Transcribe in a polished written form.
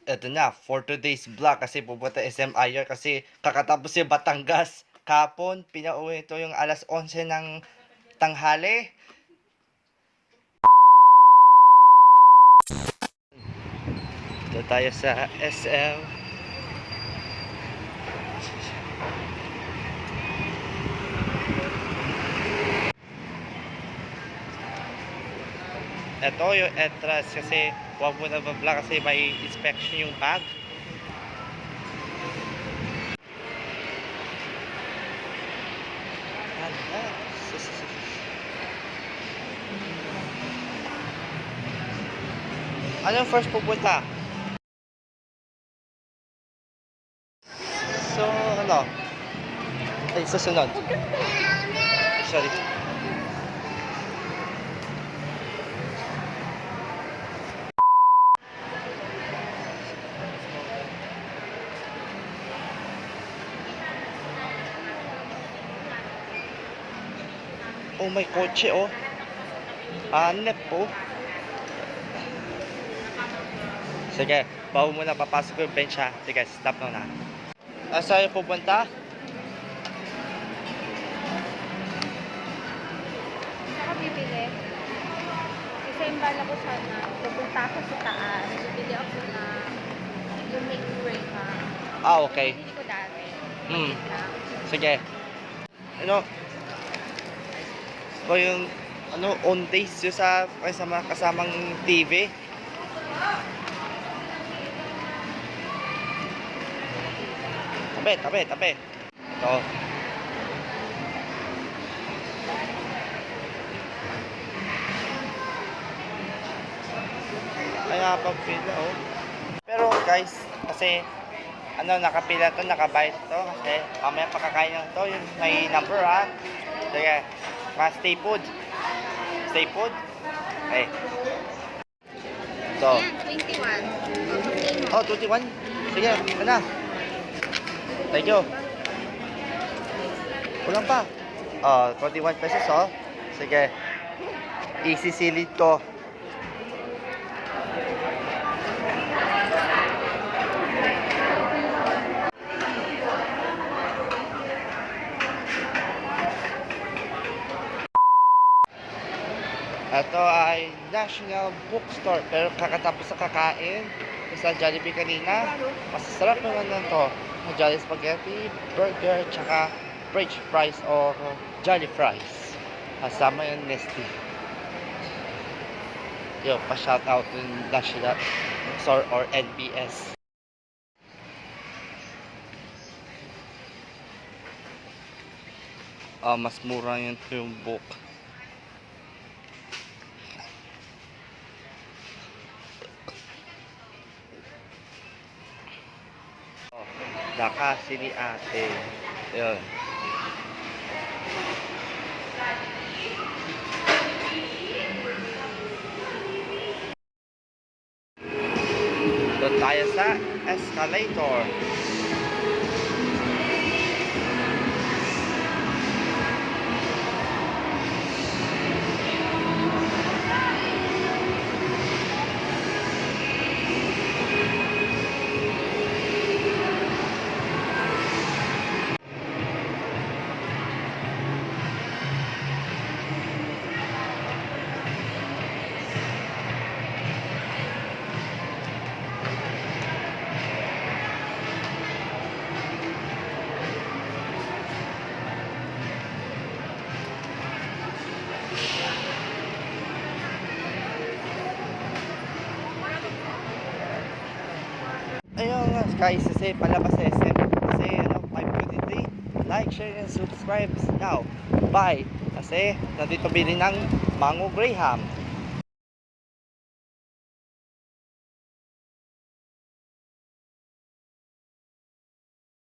Eto na, for today's vlog kasi pupunta SM Ayer kasi kakatapos si Batangas. Kapon, pinauwi ito yung alas 11 ng tanghali. Ito tayo sa SM. Ito yung entrance kasi huwag mo na ba-vlog kasi may inspection yung bag. Anong first pupunta? So, ano? Ay, susunod. Sorry. Oh, may kotse, oh. Hanep, oh. Sige, bago muna papasok yung bench, ha. Sige, stop na. Saan pupunta? Ako bibili. Kasi yung bala ko sana, pupunta ako sa taas. Bibili ako na yung make break ha. Ah, okay. Bibili ko dati. Hmm. Wait lang. Sige. Ano? O yung, on days yung sa kasamang TV. Tabi. Ito. Kaya pagpila, oh. Pero guys, kasi nakapila to, nakabayad to kasi mamaya pakakain lang to, yung may number, ha. Sige, stay put. Okay. So, Yan, 21. oh, 21. Sige, ito na. Thank you. Kulang pa. Oh, 21 pesos, oh. Sige. Isisilid ko. Ito ay National Bookstore, pero kakatapos sa kakain sa Jollibee kanina. Masasarap naman lang to. Jolly Spaghetti, Burger, tsaka French fries o Jolly Fries. Kasama yung Nestle. Yo, pa-shoutout yung National Bookstore or NBS. Mas mura yung book. Nakasi ni ate. Yun. Doon tayo sa escalator. Ayun nga guys, kasi palabas sa SM kasi 5:23. Like, share, and subscribe now. Bye! Kasi nandito bili ng Mango Graham.